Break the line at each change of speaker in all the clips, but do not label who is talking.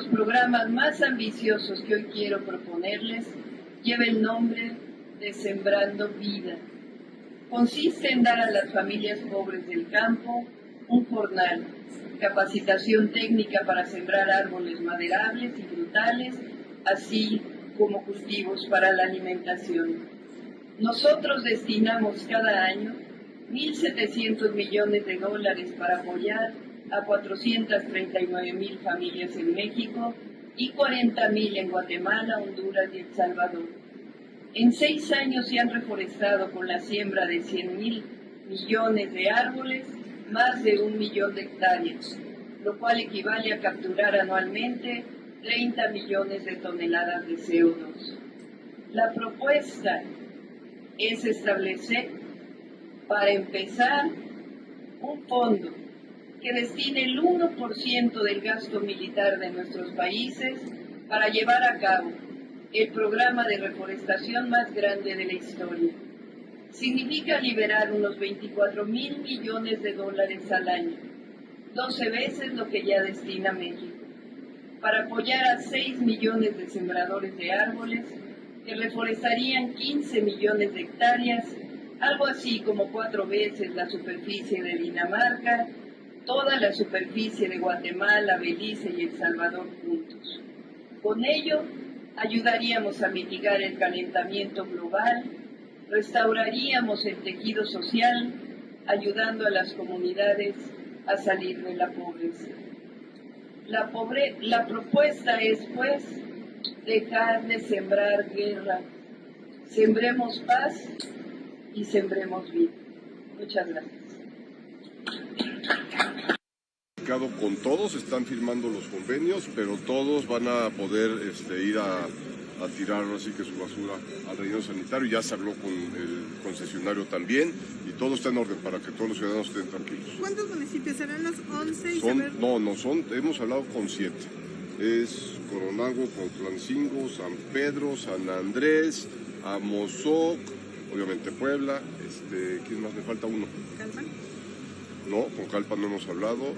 los programas más ambiciosos que hoy quiero proponerles lleva el nombre de Sembrando Vida. Consiste en dar a las familias pobres del campo un jornal, capacitación técnica para sembrar árboles maderables y frutales, así como cultivos para la alimentación. Nosotros destinamos cada año 1.700 millones de dólares para apoyar a 439,000 familias en México y 40,000 en Guatemala, Honduras y El Salvador. En 6 años se han reforestado con la siembra de 100,000 millones de árboles más de 1 millón de hectáreas, lo cual equivale a capturar anualmente 30 millones de toneladas de CO2. La propuesta es establecer, para empezar, un fondo que destine el 1% del gasto militar de nuestros países para llevar a cabo el programa de reforestación más grande de la historia. Significa liberar unos 24,000 millones de dólares al año, 12 veces lo que ya destina México, para apoyar a 6 millones de sembradores de árboles que reforestarían 15 millones de hectáreas, algo así como 4 veces la superficie de Dinamarca, toda la superficie de Guatemala, Belice y El Salvador juntos. Con ello, ayudaríamos a mitigar el calentamiento global, restauraríamos el tejido social, ayudando a las comunidades a salir de la pobreza. La propuesta es, pues, dejar de sembrar guerra. Sembremos paz y sembremos vida. Muchas gracias.
Con todos están firmando los convenios, pero todos van a poder ir a tirar así que su basura al relleno sanitario. Ya se habló con el concesionario también y todo está en orden para que todos los ciudadanos estén tranquilos.
¿Cuántos municipios serán los 11?
Hemos hablado con 7. Es Coronango, Contlancingo, San Pedro, San Andrés, Amozoc, obviamente Puebla, ¿quién más? Me falta uno.
¿Calpan?
No, con Calpan no hemos hablado,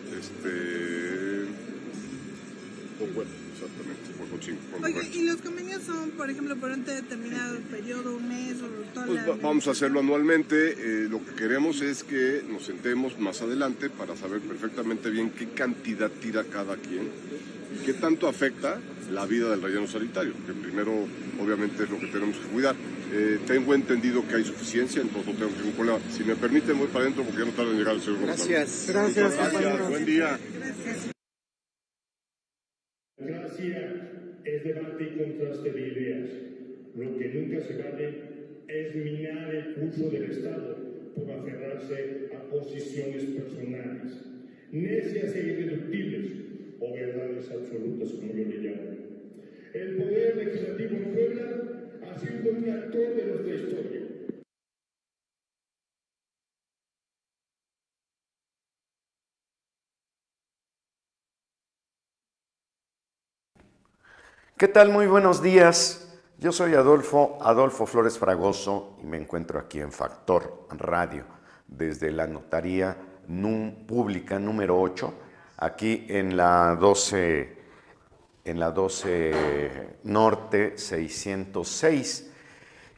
bueno, exactamente, por Cochín.
Oiga, ¿y los convenios son, por ejemplo, por un determinado periodo, un mes o todo
pues vamos a hacerlo anualmente, lo que queremos es que nos sentemos más adelante para saber perfectamente bien qué cantidad tira cada quien y qué tanto afecta la vida del relleno sanitario, que primero obviamente es lo que tenemos que cuidar. Tengo entendido que hay suficiencia, entonces no tengo ningún problema. Si me permiten, voy para adentro porque ya no tarda en llegar el señor González.
Gracias.
Buen día.
Democracia es debate y contraste de ideas. Lo que nunca se vale es minar el curso del Estado por aferrarse a posiciones personales, necias e irreductibles, o verdades absolutas, como yo le llamo. El poder legislativo en Puebla ha sido un actor de nuestra historia.
¿Qué tal? Muy buenos días. Yo soy Adolfo Flores Fragoso y me encuentro aquí en Factor Radio desde la Notaría Pública número 8, aquí en la 12 Norte 606.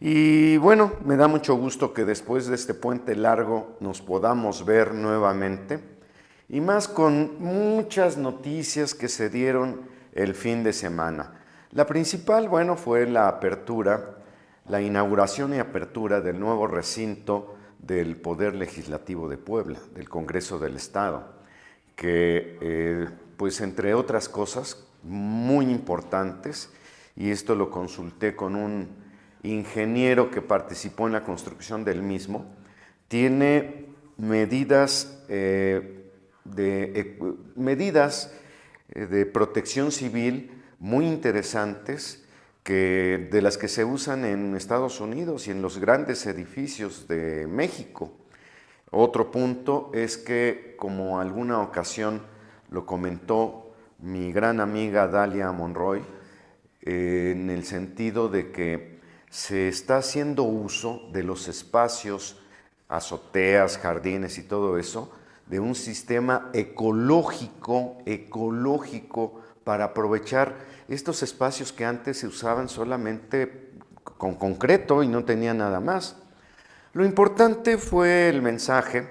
Y bueno, me da mucho gusto que después de este puente largo nos podamos ver nuevamente y más con muchas noticias que se dieron el fin de semana. La principal, bueno, fue la inauguración y apertura del nuevo recinto del Poder Legislativo de Puebla, del Congreso del Estado, que, pues entre otras cosas muy importantes, y esto lo consulté con un ingeniero que participó en la construcción del mismo, tiene medidas de protección civil muy interesantes de las que se usan en Estados Unidos y en los grandes edificios de México. Otro punto es que, como alguna ocasión lo comentó mi gran amiga Dalia Monroy, en el sentido de que se está haciendo uso de los espacios, azoteas, jardines y todo eso, de un sistema ecológico para aprovechar estos espacios que antes se usaban solamente con concreto y no tenía nada más. Lo importante fue el mensaje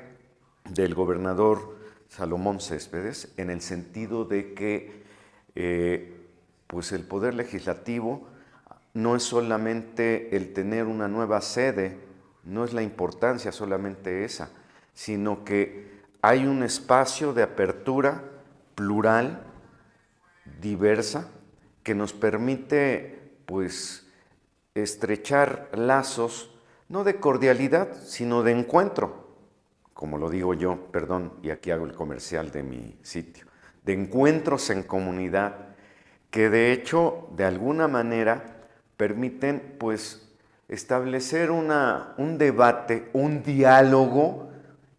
del gobernador Salomón Céspedes en el sentido de que pues el Poder Legislativo no es solamente el tener una nueva sede, no es la importancia solamente esa, sino que hay un espacio de apertura plural, diversa, que nos permite pues estrechar lazos, no de cordialidad, sino de encuentro, como lo digo yo, perdón, y aquí hago el comercial de mi sitio, de encuentros en comunidad, que de hecho, de alguna manera, permiten pues establecer un debate, un diálogo,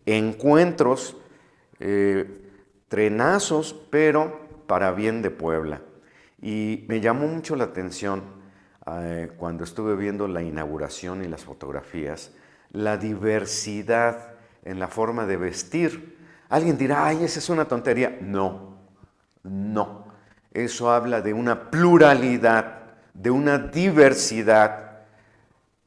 encuentros, trenazos, pero para bien de Puebla. Y me llamó mucho la atención cuando estuve viendo la inauguración y las fotografías, la diversidad en la forma de vestir. Alguien dirá, ay, esa es una tontería. No, no. Eso habla de una pluralidad, de una diversidad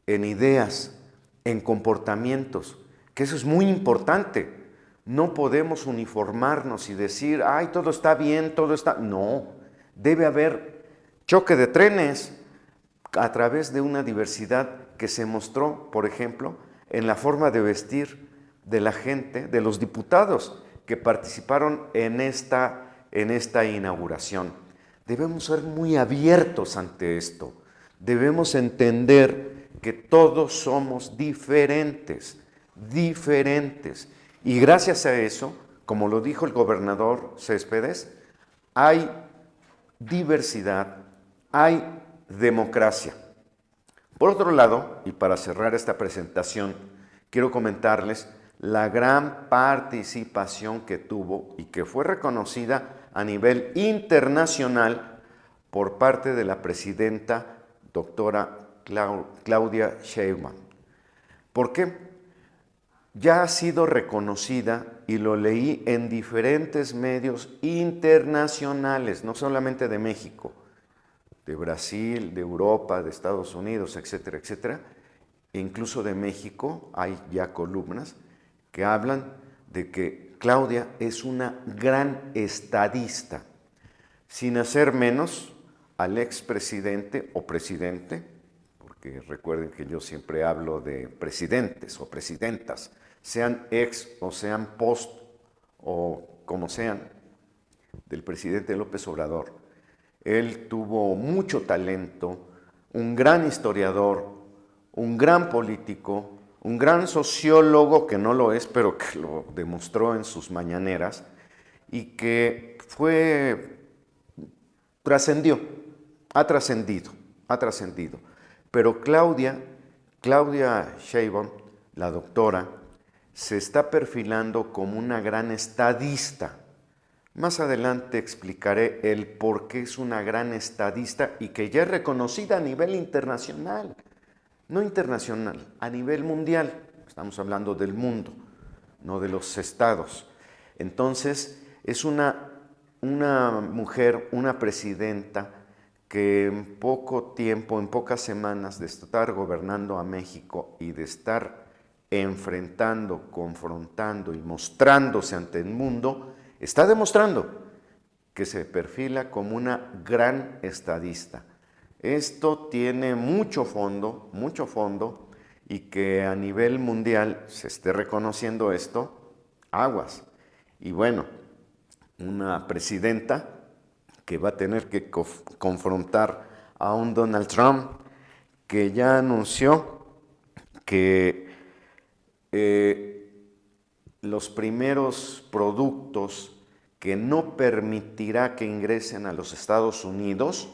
en ideas, en comportamientos, que eso es muy importante. No podemos uniformarnos y decir, ay, todo está bien, todo está... No, debe haber choque de trenes a través de una diversidad que se mostró, por ejemplo, en la forma de vestir de la gente, de los diputados que participaron en esta inauguración. Debemos ser muy abiertos ante esto. Debemos entender que todos somos diferentes. Y gracias a eso, como lo dijo el gobernador Céspedes, hay diversidad, hay democracia. Por otro lado, y para cerrar esta presentación, quiero comentarles la gran participación que tuvo y que fue reconocida a nivel internacional por parte de la presidenta doctora Claudia Sheinbaum. ¿Por qué? Ya ha sido reconocida, y lo leí en diferentes medios internacionales, no solamente de México, de Brasil, de Europa, de Estados Unidos, etcétera, etcétera, e incluso de México hay ya columnas que hablan de que Claudia es una gran estadista, sin hacer menos al expresidente o presidente, porque recuerden que yo siempre hablo de presidentes o presidentas, sean ex o sean post o como sean, del presidente López Obrador. Él tuvo mucho talento, un gran historiador, un gran político, un gran sociólogo, que no lo es, pero que lo demostró en sus mañaneras, y que ha trascendido. Pero Claudia Sheinbaum, la doctora, se está perfilando como una gran estadista. Más adelante explicaré el por qué es una gran estadista y que ya es reconocida a nivel internacional. No internacional, a nivel mundial. Estamos hablando del mundo, no de los estados. Entonces, es una mujer, una presidenta que en poco tiempo, en pocas semanas de estar gobernando a México y de estar enfrentando, confrontando y mostrándose ante el mundo, está demostrando que se perfila como una gran estadista. Esto tiene mucho fondo, y que a nivel mundial se esté reconociendo esto, aguas. Y bueno, una presidenta que va a tener que confrontar a un Donald Trump que ya anunció que los primeros productos que no permitirá que ingresen a los Estados Unidos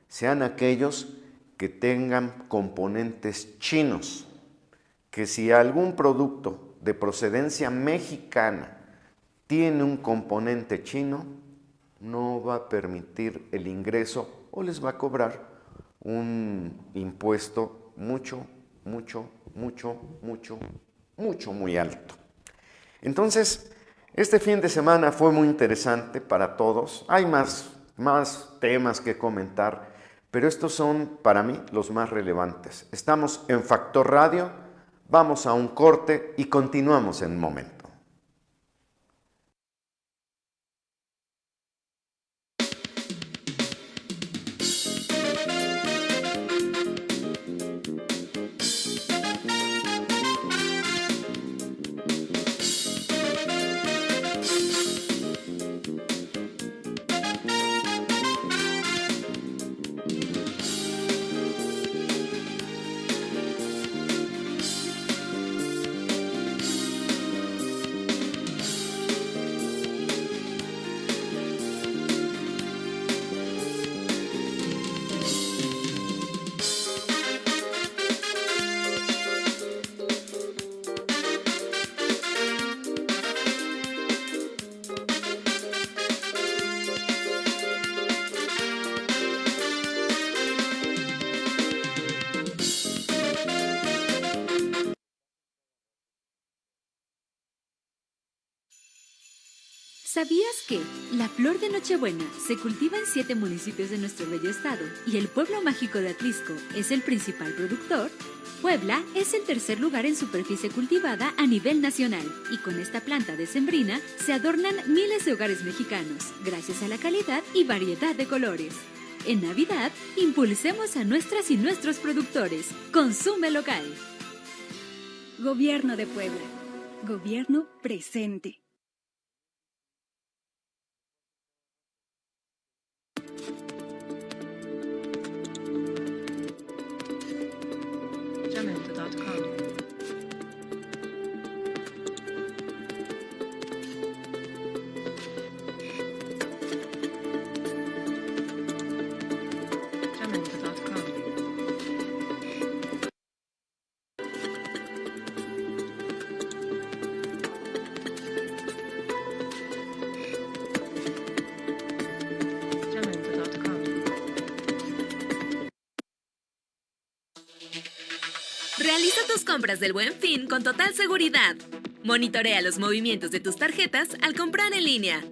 sean aquellos que tengan componentes chinos, que si algún producto de procedencia mexicana tiene un componente chino, no va a permitir el ingreso o les va a cobrar un impuesto muy alto. Entonces, este fin de semana fue muy interesante para todos. Hay más más temas que comentar, pero estos son para mí los más relevantes. Estamos en Factor Radio, vamos a un corte y continuamos en un momento.
¿Sabías que la flor de Nochebuena se cultiva en 7 municipios de nuestro bello estado y el pueblo mágico de Atlisco es el principal productor? Puebla es el tercer lugar en superficie cultivada a nivel nacional y con esta planta decembrina se adornan miles de hogares mexicanos gracias a la calidad y variedad de colores. En Navidad, impulsemos a nuestras y nuestros productores. Consume local.
Gobierno de Puebla. Gobierno presente.
Realiza tus compras del Buen Fin con total seguridad. Monitorea los movimientos de tus tarjetas al comprar en línea.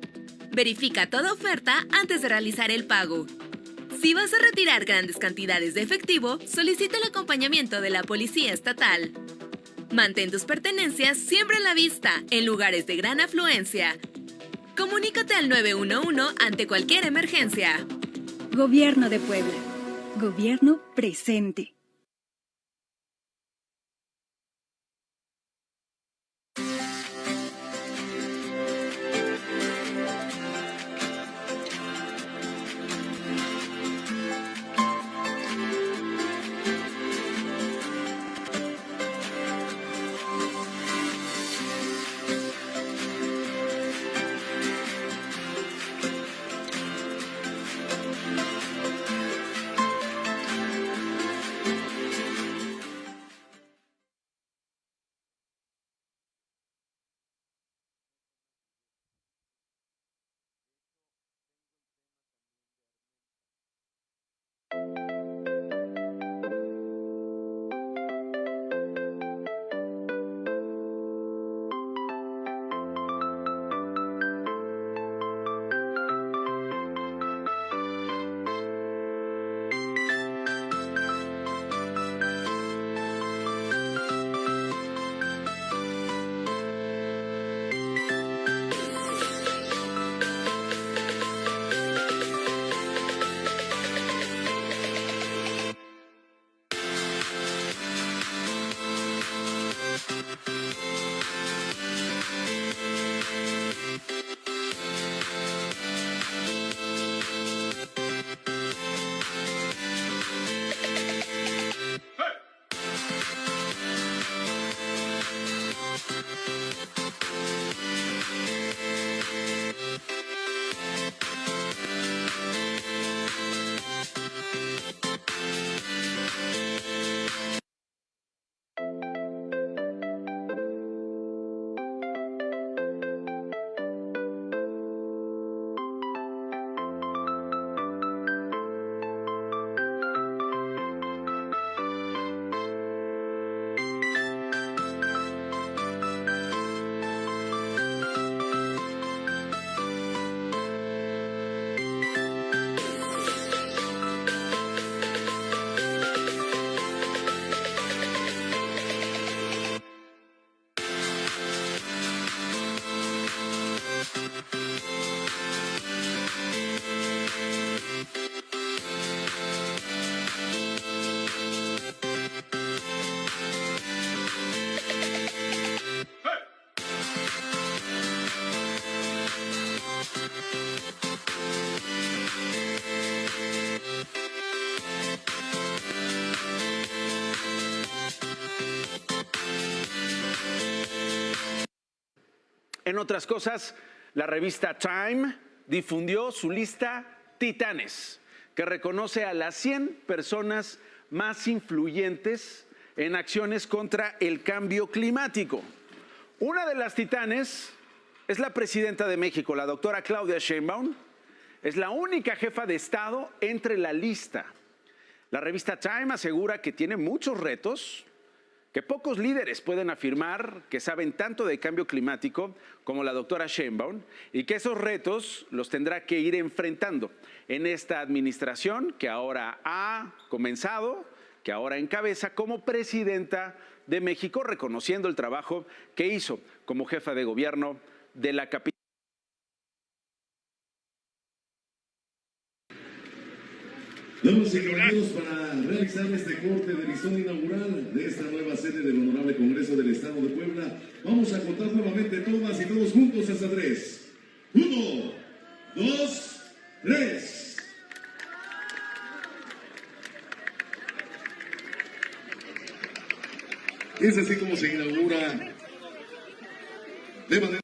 Verifica toda oferta antes de realizar el pago. Si vas a retirar grandes cantidades de efectivo, solicita el acompañamiento de la Policía Estatal. Mantén tus pertenencias siempre a la vista en lugares de gran afluencia. Comunícate al 911 ante cualquier emergencia.
Gobierno de Puebla. Gobierno presente.
En otras cosas, la revista Time difundió su lista Titanes, que reconoce a las 100 personas más influyentes en acciones contra el cambio climático. Una de las titanes es la presidenta de México, la doctora Claudia Sheinbaum. Es la única jefa de Estado entre la lista. La revista Time asegura que tiene muchos retos, que pocos líderes pueden afirmar que saben tanto de cambio climático como la doctora Sheinbaum y que esos retos los tendrá que ir enfrentando en esta administración que ahora ha comenzado, que ahora encabeza como presidenta de México, reconociendo el trabajo que hizo como jefa de gobierno de la capital.
Damas y caballeros, para realizar este corte de listón inaugural de esta nueva sede del Honorable Congreso del Estado de Puebla, vamos a contar nuevamente todas y todos juntos hasta 3. 1, 2, 3. Es así como se inaugura de manera...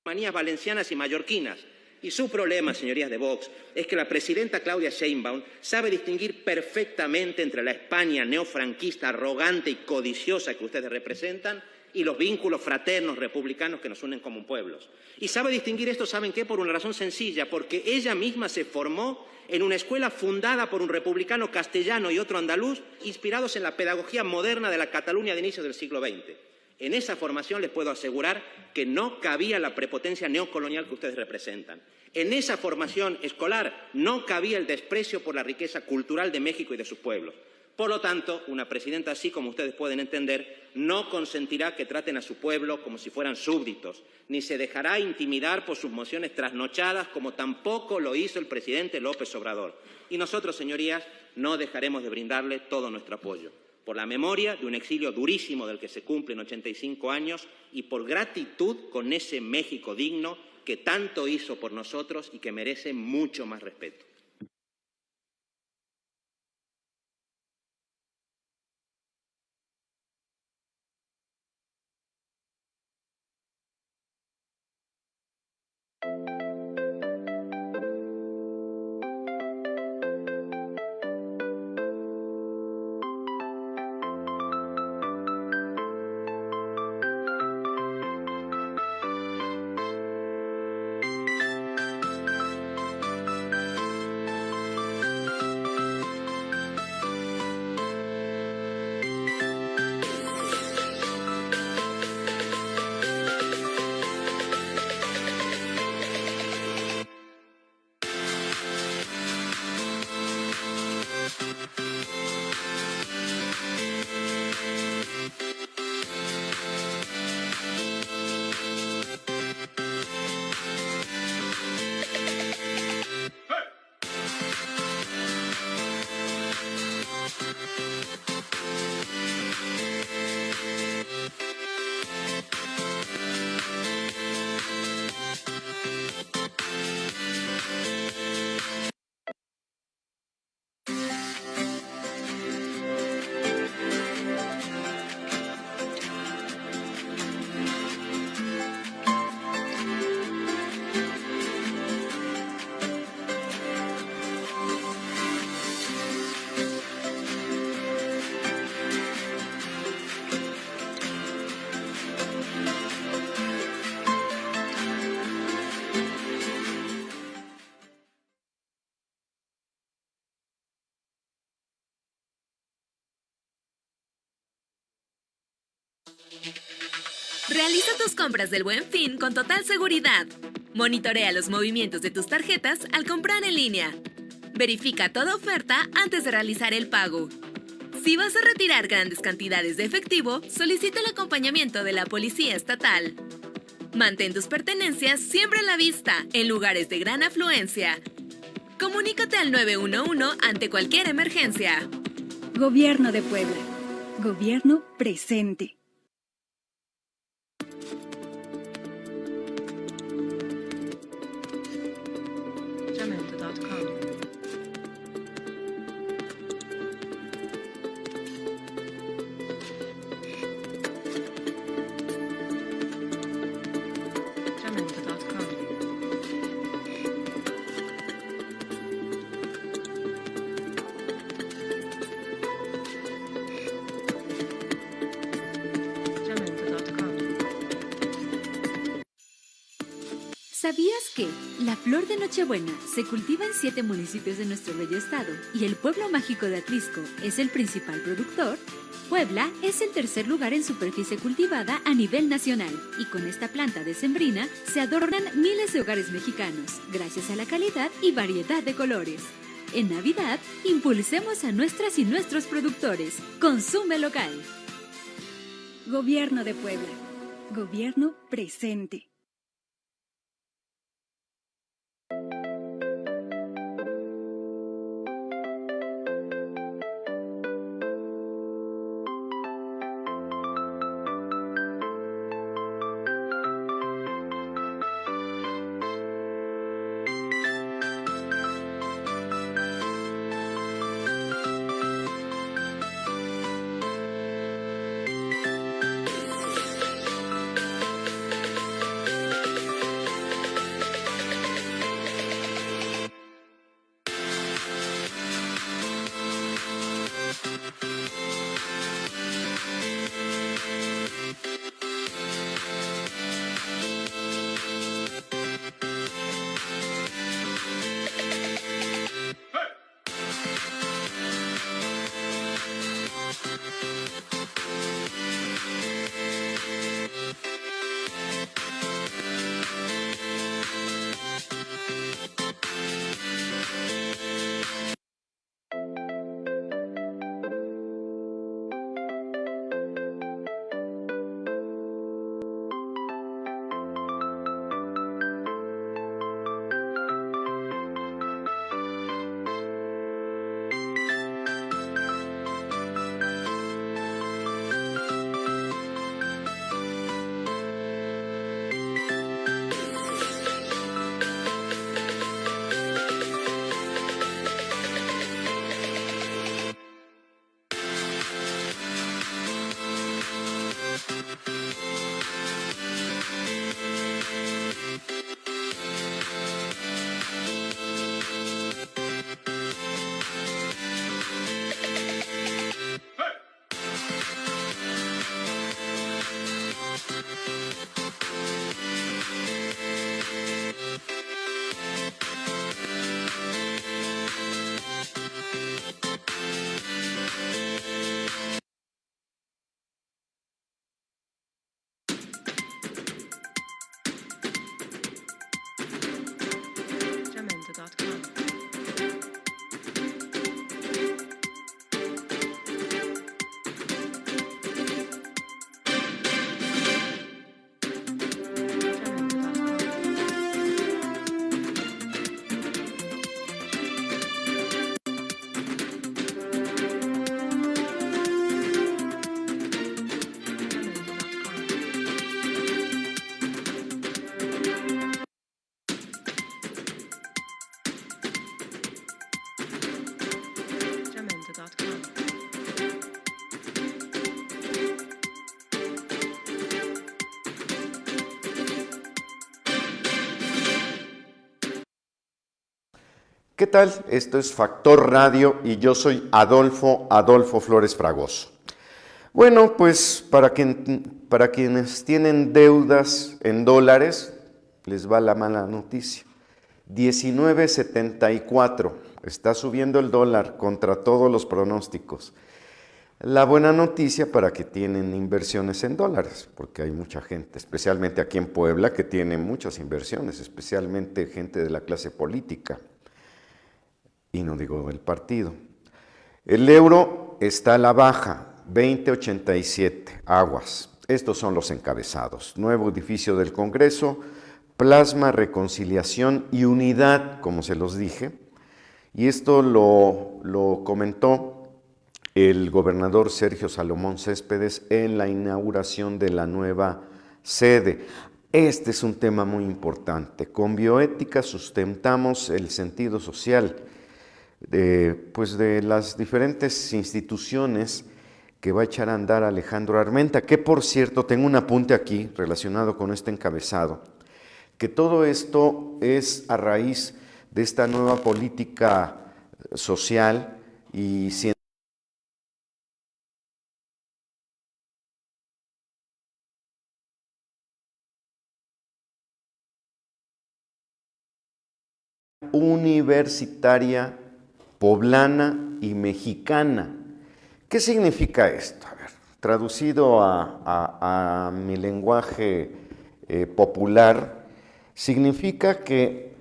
Manías valencianas y mallorquinas. Y su problema, señorías de Vox, es que la presidenta Claudia Sheinbaum sabe distinguir perfectamente entre la España neofranquista, arrogante y codiciosa que ustedes representan y los vínculos fraternos republicanos que nos unen como pueblos. Y sabe distinguir esto, ¿saben qué? Por una razón sencilla, porque ella misma se formó en una escuela fundada por un republicano castellano y otro andaluz, inspirados en la pedagogía moderna de la Cataluña de inicios del siglo XX. En esa formación les puedo asegurar que no cabía la prepotencia neocolonial que ustedes representan. En esa formación escolar no cabía el desprecio por la riqueza cultural de México y de sus pueblos. Por lo tanto, una presidenta así, como ustedes pueden entender, no consentirá que traten a su pueblo como si fueran súbditos, ni se dejará intimidar por sus mociones trasnochadas, como tampoco lo hizo el presidente López Obrador. Y nosotros, señorías, no dejaremos de brindarle todo nuestro apoyo. Por la memoria de un exilio durísimo del que se cumplen 85 años y por gratitud con ese México digno que tanto hizo por nosotros y que merece mucho más respeto.
Realiza tus compras del Buen Fin con total seguridad. Monitorea los movimientos de tus tarjetas al comprar en línea. Verifica toda oferta antes de realizar el pago. Si vas a retirar grandes cantidades de efectivo, solicita el acompañamiento de la Policía Estatal. Mantén tus pertenencias siempre a la vista en lugares de gran afluencia. Comunícate al 911 ante cualquier emergencia.
Gobierno de Puebla. Gobierno presente.
¿Sabías que la flor de Nochebuena se cultiva en 7 municipios de nuestro bello estado y el pueblo mágico de Atlisco es el principal productor? Puebla es el tercer lugar en superficie cultivada a nivel nacional y con esta planta decembrina se adornan miles de hogares mexicanos gracias a la calidad y variedad de colores. En Navidad, impulsemos a nuestras y nuestros productores. Consume local.
Gobierno de Puebla. Gobierno presente.
¿Qué tal? Esto es Factor Radio y yo soy Adolfo Flores Fragoso. Bueno, pues para quienes tienen deudas en dólares, les va la mala noticia. 19.74, está subiendo el dólar contra todos los pronósticos. La buena noticia para que tienen inversiones en dólares, porque hay mucha gente, especialmente aquí en Puebla, que tiene muchas inversiones, especialmente gente de la clase política. Y no digo el partido. El euro está a la baja, 20.87, aguas. Estos son los encabezados. Nuevo edificio del Congreso, plasma, reconciliación y unidad, como se los dije. Y esto lo comentó el gobernador Sergio Salomón Céspedes en la inauguración de la nueva sede. Este es un tema muy importante. Con bioética sustentamos el sentido social de las diferentes instituciones que va a echar a andar Alejandro Armenta, que por cierto tengo un apunte aquí relacionado con este encabezado, que todo esto es a raíz de esta nueva política social y científica universitaria poblana y mexicana. ¿Qué significa esto? A ver, traducido a mi lenguaje popular, significa que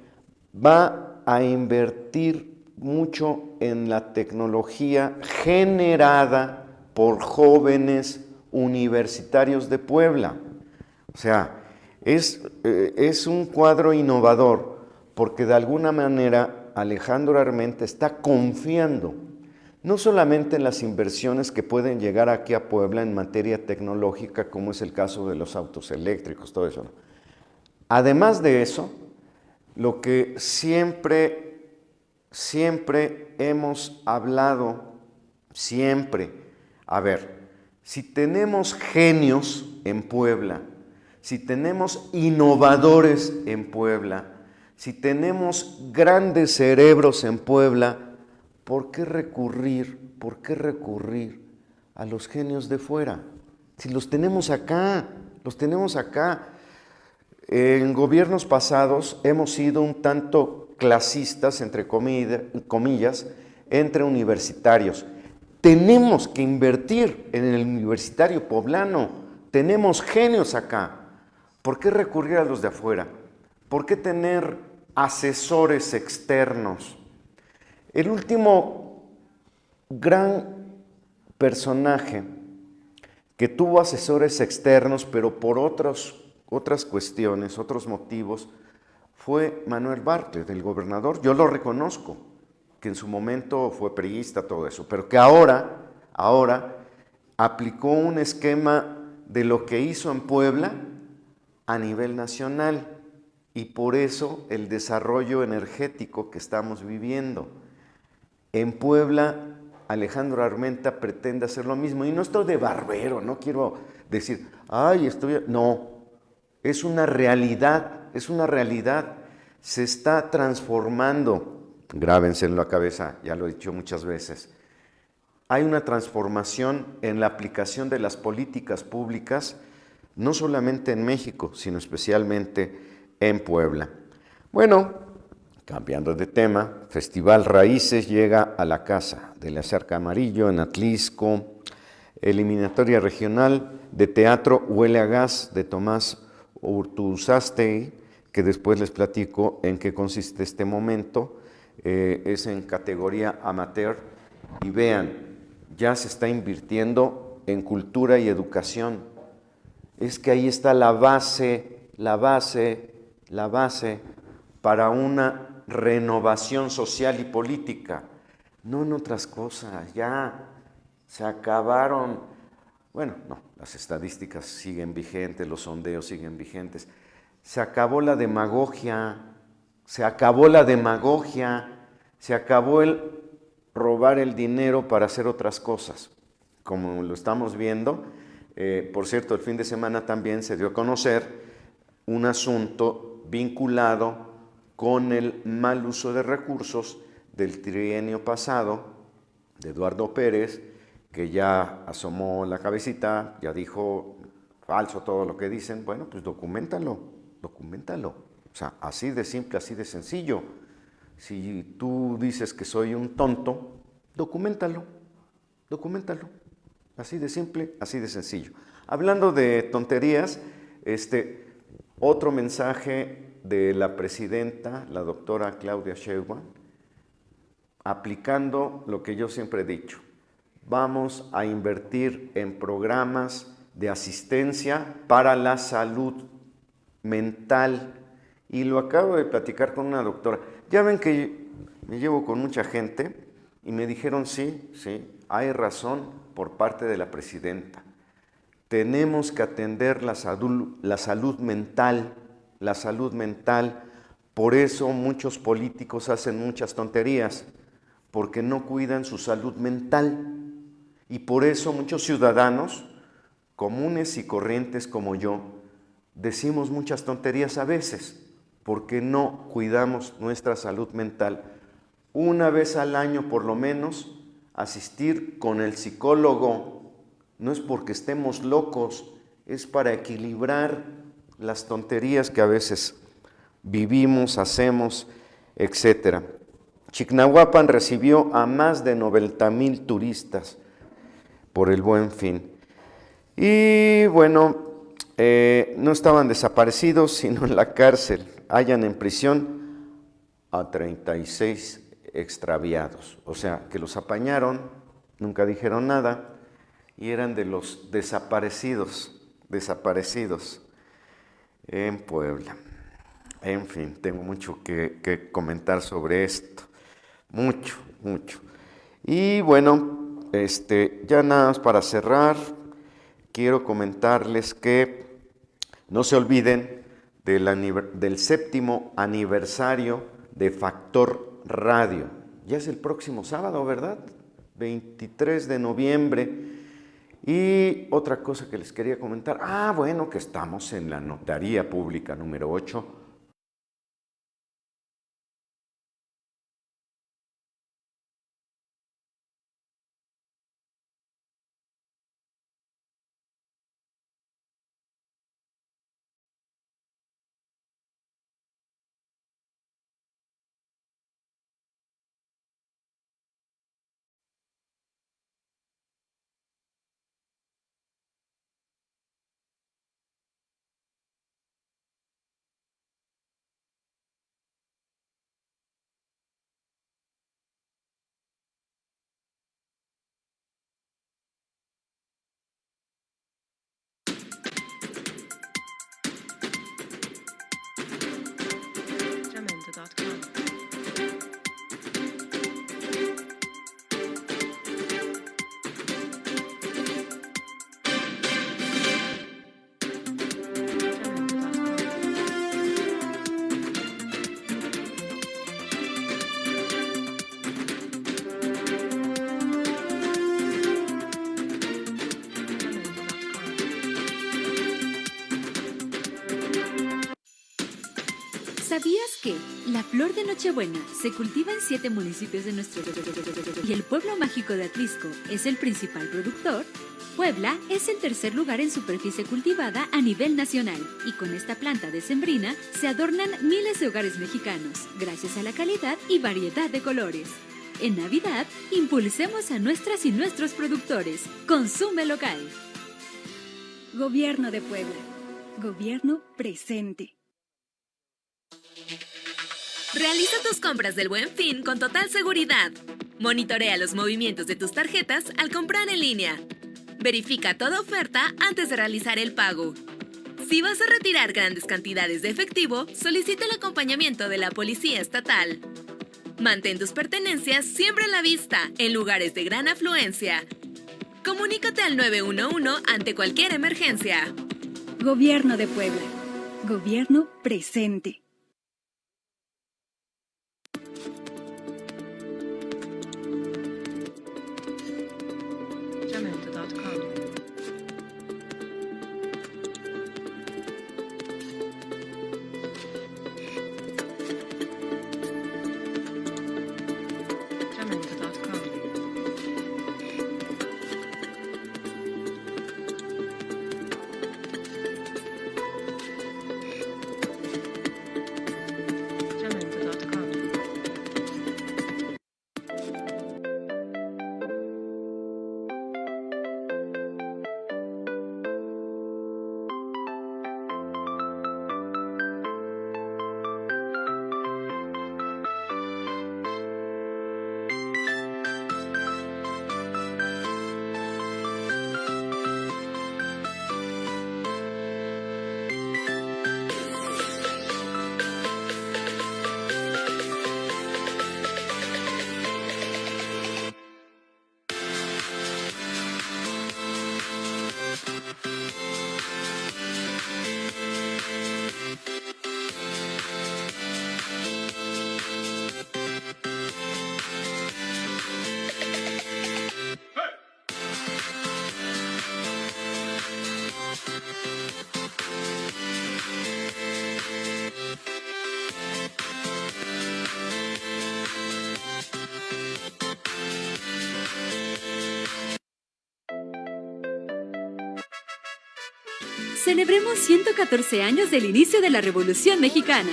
va a invertir mucho en la tecnología generada por jóvenes universitarios de Puebla. O sea, es un cuadro innovador porque de alguna manera Alejandro Armenta está confiando no solamente en las inversiones que pueden llegar aquí a Puebla en materia tecnológica, como es el caso de los autos eléctricos, todo eso, ¿no? Además de eso, lo que siempre hemos hablado, a ver, si tenemos genios en Puebla, si tenemos innovadores en Puebla, si tenemos grandes cerebros en Puebla, ¿por qué recurrir a los genios de fuera? Si los tenemos acá. En gobiernos pasados hemos sido un tanto clasistas, entre comillas, entre universitarios. Tenemos que invertir en el universitario poblano. Tenemos genios acá. ¿Por qué recurrir a los de afuera? ¿Por qué tener asesores externos? El último gran personaje que tuvo asesores externos, pero por otras cuestiones, otros motivos, fue Manuel Bartlett, el gobernador. Yo lo reconozco, que en su momento fue priista, todo eso, pero que ahora aplicó un esquema de lo que hizo en Puebla a nivel nacional, y por eso el desarrollo energético que estamos viviendo. En Puebla, Alejandro Armenta pretende hacer lo mismo, y no estoy de barbero, no quiero decir, no, es una realidad, se está transformando, grábenselo en la cabeza, ya lo he dicho muchas veces, hay una transformación en la aplicación de las políticas públicas, no solamente en México, sino especialmente en Puebla. Bueno, cambiando de tema, Festival Raíces llega a la Casa del Acerca Amarillo en Atlisco, eliminatoria regional de teatro Huele a Gas de Tomás Urtuzástegui, que después les platico en qué consiste este momento, es en categoría amateur, y vean, ya se está invirtiendo en cultura y educación. Es que ahí está la base para una renovación social y política, no en otras cosas. Ya se acabaron, bueno, no, las estadísticas siguen vigentes, los sondeos siguen vigentes, se acabó la demagogia, se acabó el robar el dinero para hacer otras cosas, como lo estamos viendo. Por cierto, el fin de semana también se dio a conocer un asunto vinculado con el mal uso de recursos del trienio pasado de Eduardo Pérez, que ya asomó la cabecita, ya dijo falso todo lo que dicen. Bueno, pues documéntalo. O sea, así de simple, así de sencillo. Si tú dices que soy un tonto, documéntalo. Así de simple, así de sencillo. Hablando de tonterías, otro mensaje de la presidenta, la doctora Claudia Sheinbaum, aplicando lo que yo siempre he dicho. Vamos a invertir en programas de asistencia para la salud mental. Y lo acabo de platicar con una doctora. Ya ven que me llevo con mucha gente y me dijeron, sí, hay razón por parte de la presidenta. Tenemos que atender la salud mental. Por eso muchos políticos hacen muchas tonterías, porque no cuidan su salud mental. Y por eso muchos ciudadanos, comunes y corrientes como yo, decimos muchas tonterías a veces, porque no cuidamos nuestra salud mental. Una vez al año, por lo menos, asistir con el psicólogo. No es porque estemos locos, es para equilibrar las tonterías que a veces vivimos, hacemos. etcétera. Chignahuapan recibió a más de 90,000 turistas por el Buen Fin. Y bueno, no estaban desaparecidos, sino en la cárcel. Hallan en prisión a 36 extraviados. O sea, que los apañaron, nunca dijeron nada, y eran de los desaparecidos en Puebla. En fin, tengo mucho que comentar sobre esto. Mucho. Y bueno, ya nada más para cerrar, quiero comentarles que no se olviden del 7º aniversario de Factor Radio. Ya es el próximo sábado, ¿verdad? 23 de noviembre. Y otra cosa que les quería comentar. Bueno, que estamos en la Notaría Pública número 8.
¿Sabías que la flor de Nochebuena se cultiva en 7 municipios de nuestro y el pueblo mágico de Atlisco es el principal productor? Puebla es el tercer lugar en superficie cultivada a nivel nacional y con esta planta decembrina se adornan miles de hogares mexicanos gracias a la calidad y variedad de colores. En Navidad, impulsemos a nuestras y nuestros productores. Consume local.
Gobierno de Puebla. Gobierno presente.
Realiza tus compras del Buen Fin con total seguridad. Monitorea los movimientos de tus tarjetas al comprar en línea. Verifica toda oferta antes de realizar el pago. Si vas a retirar grandes cantidades de efectivo, solicita el acompañamiento de la Policía Estatal. Mantén tus pertenencias siempre a la vista en lugares de gran afluencia. Comunícate al 911 ante cualquier emergencia.
Gobierno de Puebla. Gobierno presente.
Celebremos 114 años del inicio de la Revolución Mexicana.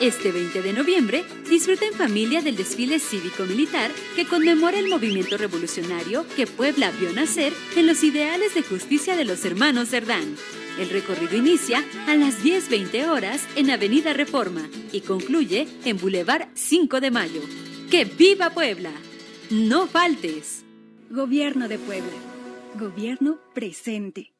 Este 20 de noviembre, disfruta en familia del desfile cívico-militar que conmemora el movimiento revolucionario que Puebla vio nacer en los ideales de justicia de los hermanos Cerdán. El recorrido inicia a las 10:20 horas en Avenida Reforma y concluye en Boulevard 5 de Mayo. ¡Que viva Puebla! ¡No faltes!
Gobierno de Puebla. Gobierno presente.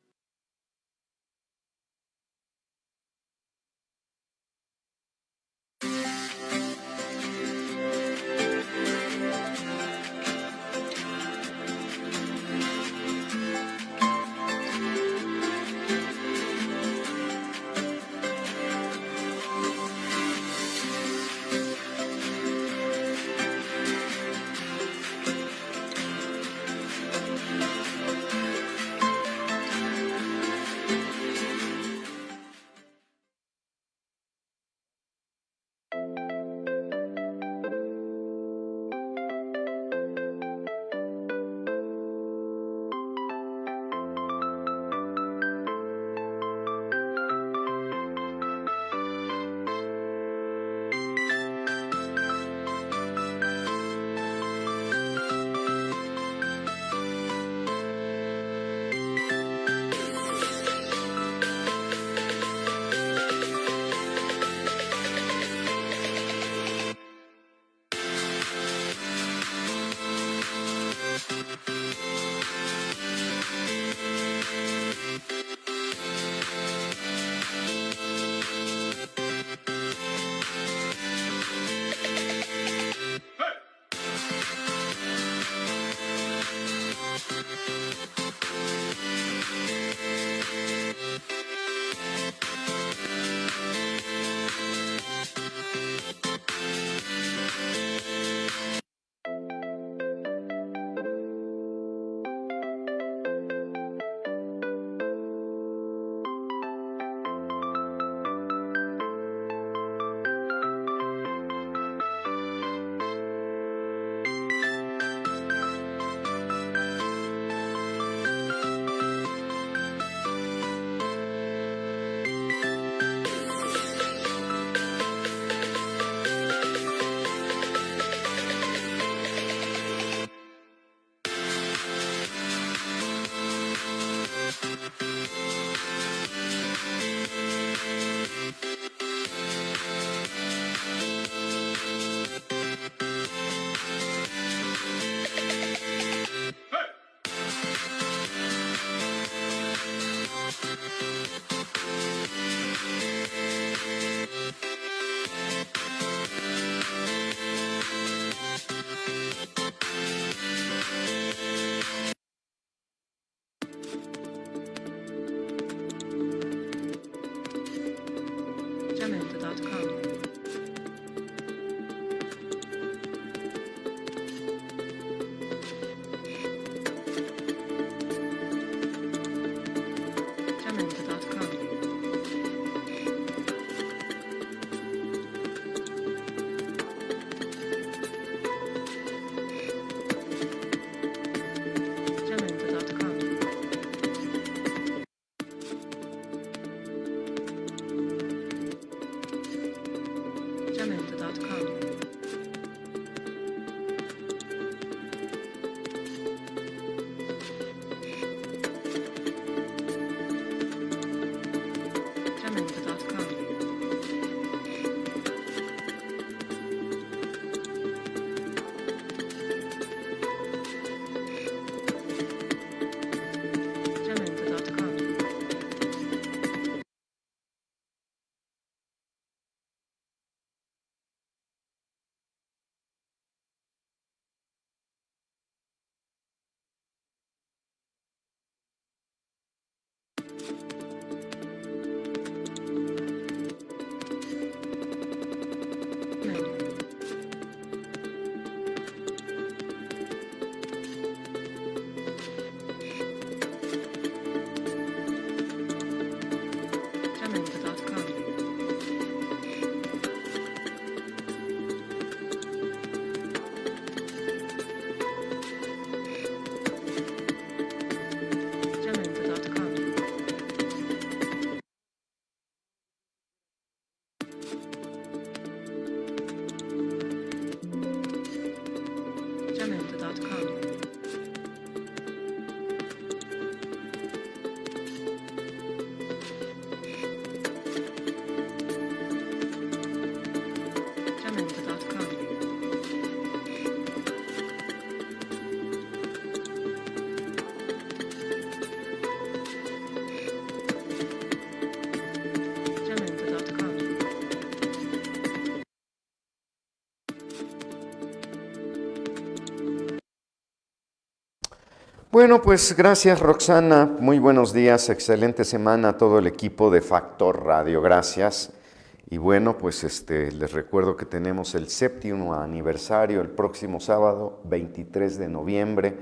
bueno, pues gracias Roxana, muy buenos días, excelente semana a todo el equipo de Factor Radio, gracias. Y bueno, pues les recuerdo que tenemos el 7º aniversario el próximo sábado, 23 de noviembre,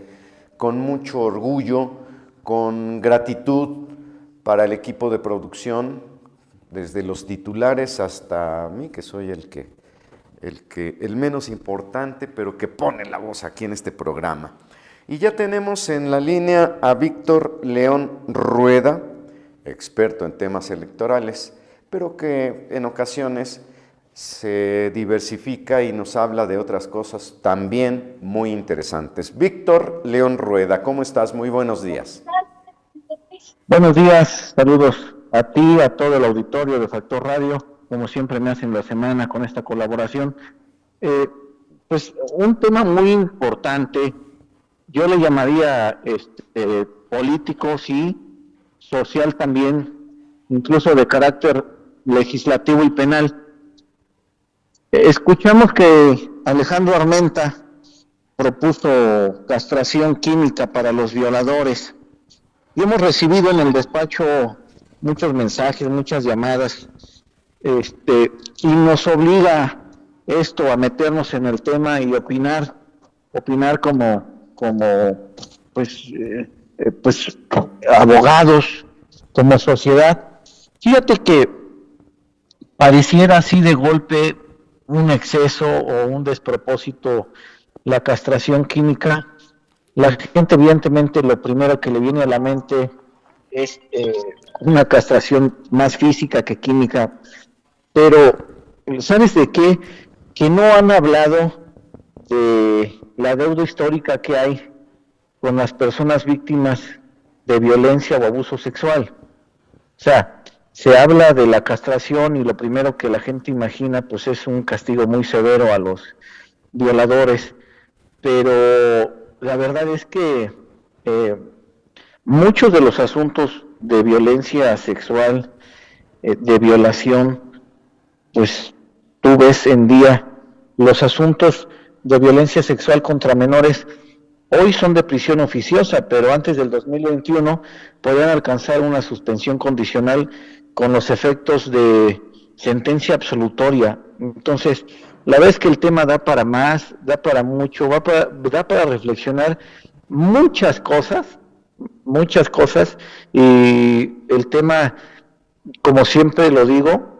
con mucho orgullo, con gratitud para el equipo de producción, desde los titulares hasta mí, que soy el menos importante, pero que pone la voz aquí en este programa. Y ya tenemos en la línea a Víctor León Rueda, experto en temas electorales, pero que en ocasiones se diversifica y nos habla de otras cosas también muy interesantes. Víctor León Rueda, ¿cómo estás? Muy buenos días.
Buenos días, saludos a ti, a todo el auditorio de Factor Radio, como siempre me hacen la semana con esta colaboración. Pues un tema muy importante, yo le llamaría político, sí, social también, incluso de carácter legislativo y penal. Escuchamos que Alejandro Armenta propuso castración química para los violadores y hemos recibido en el despacho muchos mensajes, muchas llamadas, y nos obliga esto a meternos en el tema y opinar como abogados, como sociedad. Fíjate que pareciera así de golpe un exceso o un despropósito la castración química. La gente evidentemente lo primero que le viene a la mente es una castración más física que química, pero ¿sabes de qué? Que no han hablado de la deuda histórica que hay con las personas víctimas de violencia o abuso sexual. O sea, se habla de la castración y lo primero que la gente imagina pues es un castigo muy severo a los violadores, pero la verdad es que muchos de los asuntos de violencia sexual, de violación, pues tú ves en día los asuntos de violencia sexual contra menores hoy son de prisión oficiosa, pero antes del 2021 podían alcanzar una suspensión condicional con los efectos de sentencia absolutoria. Entonces, la verdad es que el tema da para más, da para mucho, da para reflexionar muchas cosas, y el tema, como siempre lo digo,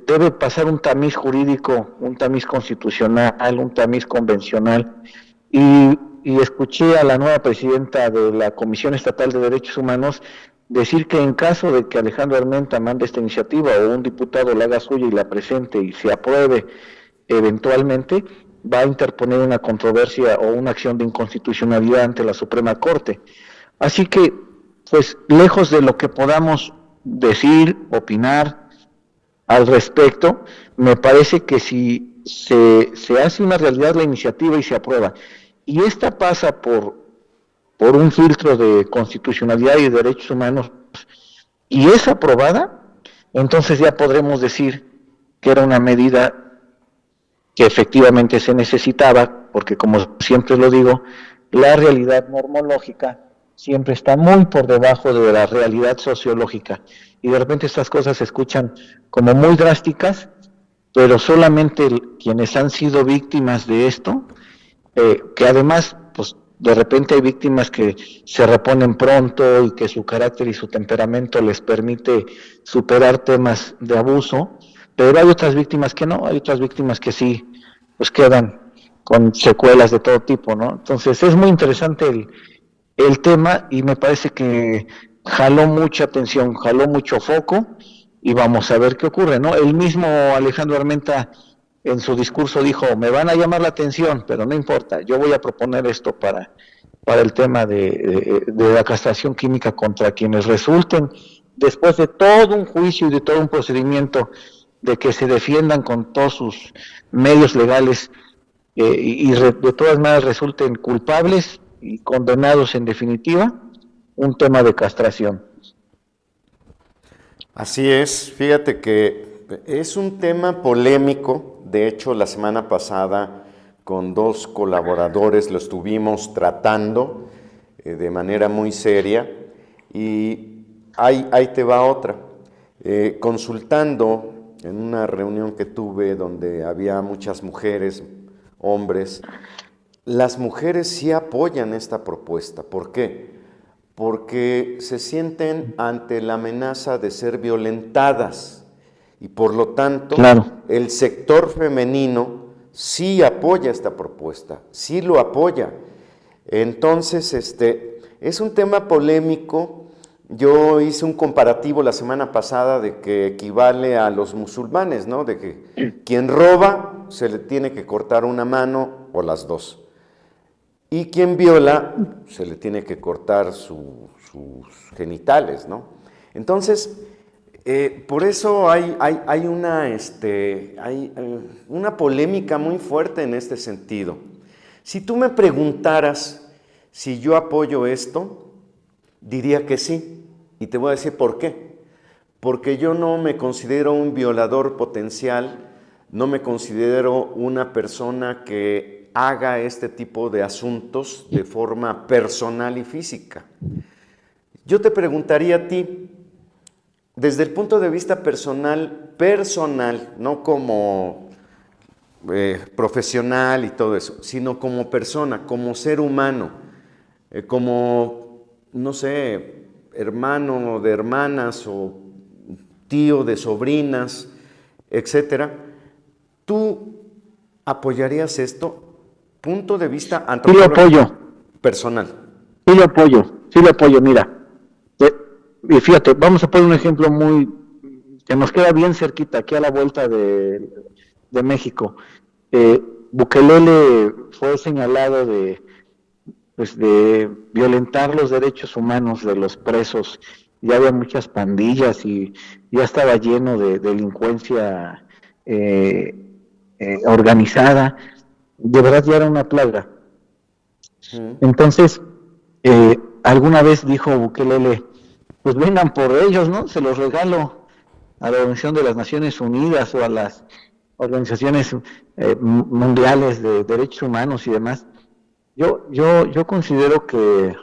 debe pasar un tamiz jurídico, un tamiz constitucional, un tamiz convencional, y escuché a la nueva presidenta de la Comisión Estatal de Derechos Humanos decir que en caso de que Alejandro Armenta mande esta iniciativa o un diputado la haga suya y la presente y se apruebe eventualmente, va a interponer una controversia o una acción de inconstitucionalidad ante la Suprema Corte. Así que, pues, lejos de lo que podamos decir, opinar al respecto, me parece que si se hace una realidad la iniciativa y se aprueba, y esta pasa por un filtro de constitucionalidad y de derechos humanos, y es aprobada, entonces ya podremos decir que era una medida que efectivamente se necesitaba, porque como siempre lo digo, la realidad normológica siempre está muy por debajo de la realidad sociológica, y de repente estas cosas se escuchan como muy drásticas, pero solamente quienes han sido víctimas de esto, que además, pues de repente hay víctimas que se reponen pronto y que su carácter y su temperamento les permite superar temas de abuso, pero hay otras víctimas que no, hay otras víctimas que sí, pues quedan con secuelas de todo tipo, ¿no? Entonces es muy interesante el tema y me parece que jaló mucha atención, jaló mucho foco y vamos a ver qué ocurre, ¿no? El mismo Alejandro Armenta en su discurso dijo, me van a llamar la atención, pero no importa, yo voy a proponer esto para el tema de la castración química contra quienes resulten, después de todo un juicio y de todo un procedimiento, de que se defiendan con todos sus medios legales y de todas maneras resulten culpables y condenados en definitiva, un tema de castración.
Así es, fíjate que es un tema polémico. De hecho, la semana pasada con dos colaboradores lo estuvimos tratando. de manera muy seria, y ahí te va otra. Consultando en una reunión que tuve donde había muchas mujeres, hombres, las mujeres sí apoyan esta propuesta. ¿Por qué? Porque se sienten ante la amenaza de ser violentadas y por lo tanto el sector femenino sí apoya esta propuesta, sí lo apoya. Entonces, es un tema polémico. Yo hice un comparativo la semana pasada de que equivale a los musulmanes, ¿no? De que quien roba se le tiene que cortar una mano o las dos. Y quien viola se le tiene que cortar sus genitales, ¿no? Entonces, por eso hay una polémica muy fuerte en este sentido. Si tú me preguntaras si yo apoyo esto, diría que sí, y te voy a decir por qué. Porque yo no me considero un violador potencial, no me considero una persona que haga este tipo de asuntos de forma personal y física. Yo te preguntaría a ti, desde el punto de vista personal, no como profesional y todo eso, sino como persona, como ser humano, como, no sé, hermano de hermanas o tío de sobrinas, etcétera, ¿tú apoyarías esto? Punto de vista antropológico.
Sí lo apoyo.
Personal.
Sí lo apoyo, mira. Y fíjate, vamos a poner un ejemplo que nos queda bien cerquita, aquí a la vuelta de México. Bukelele fue señalado de violentar los derechos humanos de los presos. Ya había muchas pandillas y ya estaba lleno de delincuencia organizada. De verdad ya era una plaga. Entonces, alguna vez dijo Bukelele, pues vengan por ellos, ¿no? Se los regalo a la Organización de las Naciones Unidas o a las organizaciones mundiales de derechos humanos y demás. Yo considero que,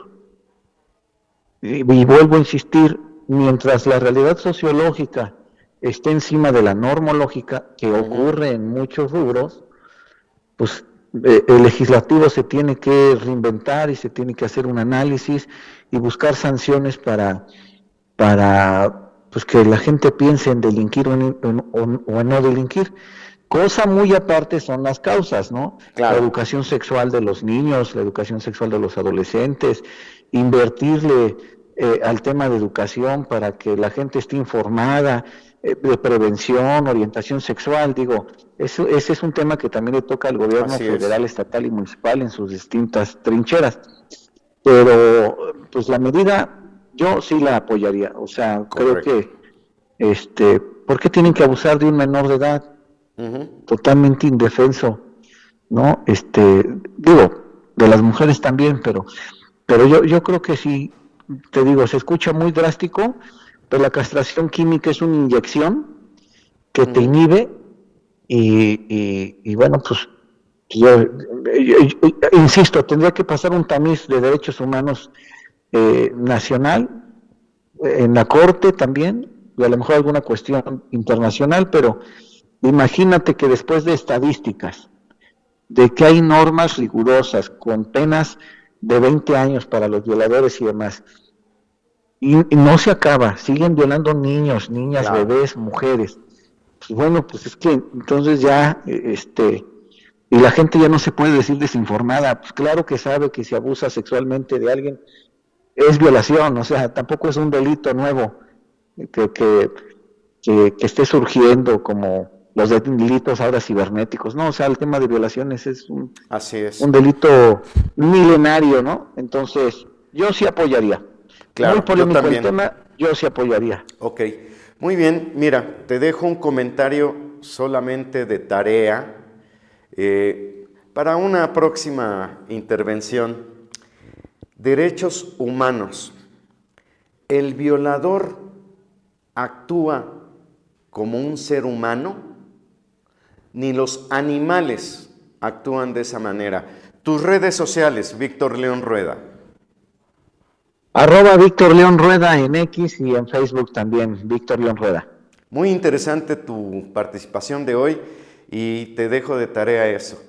y vuelvo a insistir, mientras la realidad sociológica esté encima de la normológica, que ocurre en muchos rubros, pues el legislativo se tiene que reinventar y se tiene que hacer un análisis y buscar sanciones para pues que la gente piense en delinquir o en no delinquir. Cosa muy aparte son las causas, ¿no? Claro. La educación sexual de los niños, la educación sexual de los adolescentes, invertirle al tema de educación para que la gente esté informada, de prevención, orientación sexual, digo, ese es un tema que también le toca al gobierno federal, estatal y municipal en sus distintas trincheras. Pero, pues la medida, yo sí la apoyaría, o sea, correcto. Creo que, ¿por qué tienen que abusar de un menor de edad? Totalmente indefenso, ¿no? Digo, de las mujeres también, pero yo creo que sí, te digo, se escucha muy drástico, pero la castración química es una inyección que te inhibe y bueno, pues yo insisto, tendría que pasar un tamiz de derechos humanos nacional, en la Corte también, y a lo mejor alguna cuestión internacional, pero imagínate que después de estadísticas, de que hay normas rigurosas con penas de 20 años para los violadores y demás, y no se acaba, siguen violando niños, niñas, claro, bebés, mujeres. Pues bueno, pues es que entonces ya, y la gente ya no se puede decir desinformada, pues claro que sabe que si abusa sexualmente de alguien es violación, o sea, tampoco es un delito nuevo que esté surgiendo como los delitos ahora cibernéticos, no, o sea, el tema de violaciones es un delito milenario, ¿no? Entonces, yo sí apoyaría. Claro, muy polémico el tema, yo sí apoyaría.
Ok, muy bien, mira, te dejo un comentario solamente de tarea para una próxima intervención. Derechos humanos. ¿El violador actúa como un ser humano? Ni los animales actúan de esa manera. Tus redes sociales, Víctor León Rueda.
Víctor León Rueda en X y en Facebook también, Víctor León Rueda.
Muy interesante tu participación de hoy y te dejo de tarea eso.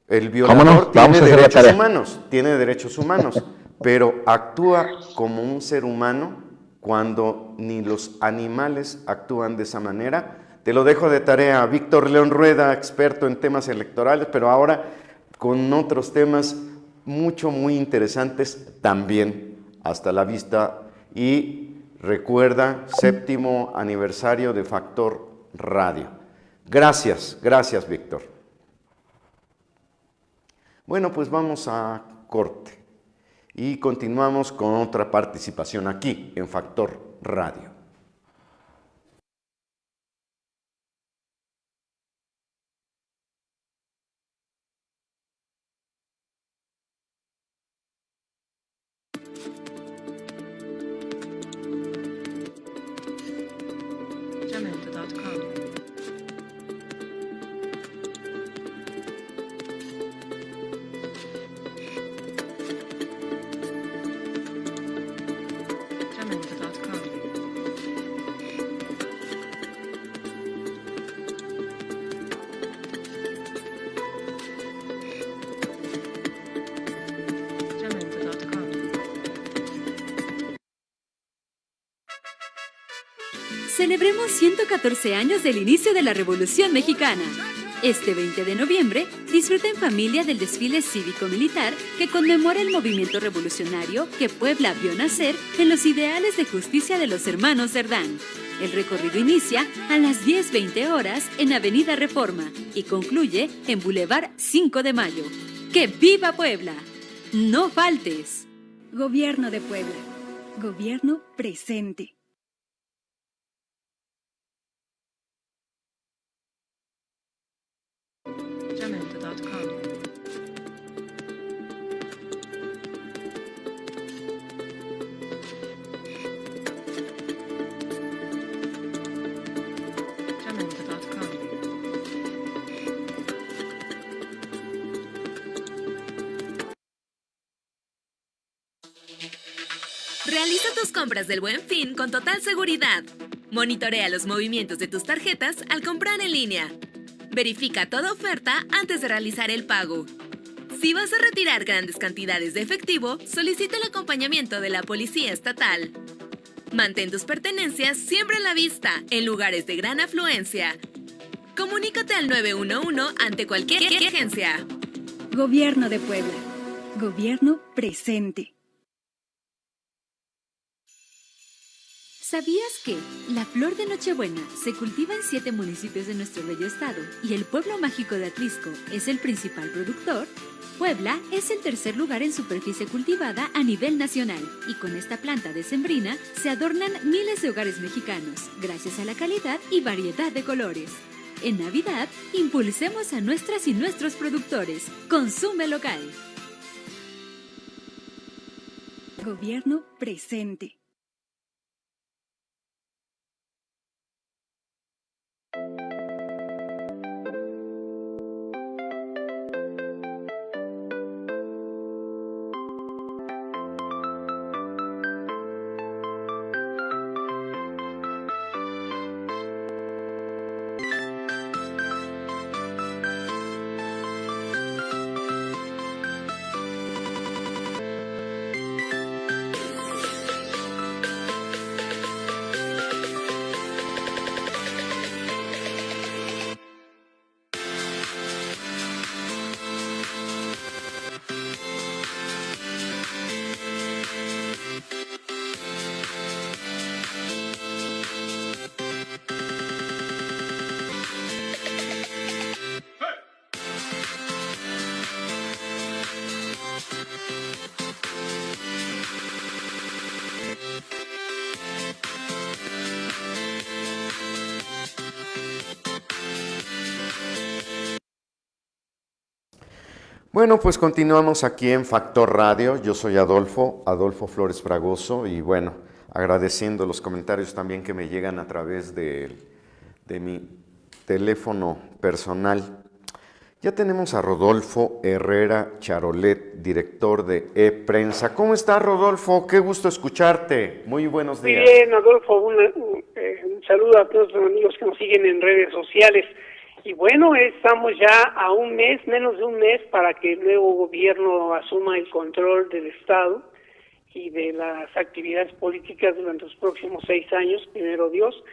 El violador tiene derechos humanos, pero actúa como un ser humano cuando ni los animales actúan de esa manera. Te lo dejo de tarea, Víctor León Rueda, experto en temas electorales, pero ahora con otros temas muy interesantes también. Hasta la vista y recuerda, 7º aniversario de Factor Radio. Gracias, Víctor. Bueno, pues vamos a corte y continuamos con otra participación aquí en Factor Radio.
Celebremos 114 años del inicio de la Revolución Mexicana. Este 20 de noviembre, disfruta en familia del desfile cívico-militar que conmemora el movimiento revolucionario que Puebla vio nacer en los ideales de justicia de los hermanos Cerdán. El recorrido inicia a las 10:20 horas en Avenida Reforma y concluye en Boulevard 5 de Mayo. ¡Que viva Puebla! ¡No faltes!
Gobierno de Puebla. Gobierno presente.
Realiza tus compras del Buen Fin con total seguridad. Monitorea los movimientos de tus tarjetas al comprar en línea. Verifica toda oferta antes de realizar el pago. Si vas a retirar grandes cantidades de efectivo, solicita el acompañamiento de la Policía Estatal. Mantén tus pertenencias siempre a la vista en lugares de gran afluencia. Comunícate al 911 ante cualquier emergencia.
Gobierno de Puebla. Gobierno presente.
¿Sabías que la flor de Nochebuena se cultiva en 7 municipios de nuestro bello estado y el pueblo mágico de Atlisco es el principal productor? Puebla es el tercer lugar en superficie cultivada a nivel nacional y con esta planta decembrina se adornan miles de hogares mexicanos gracias a la calidad y variedad de colores. En Navidad, impulsemos a nuestras y nuestros productores. Consume local.
Gobierno presente.
Bueno, pues continuamos aquí en Factor Radio. Yo soy Adolfo Flores Fragoso y bueno, agradeciendo los comentarios también que me llegan a través de mi teléfono personal. Ya tenemos a Rodolfo Herrera Charolet, director de ePrensa. ¿Cómo estás, Rodolfo? Qué gusto escucharte. Muy buenos días.
Muy bien, Adolfo. Un saludo a todos los amigos que nos siguen en redes sociales. Y bueno, estamos ya a un mes, menos de un mes, para que el nuevo gobierno asuma el control del Estado y de las actividades políticas durante los próximos 6 años, primero Dios.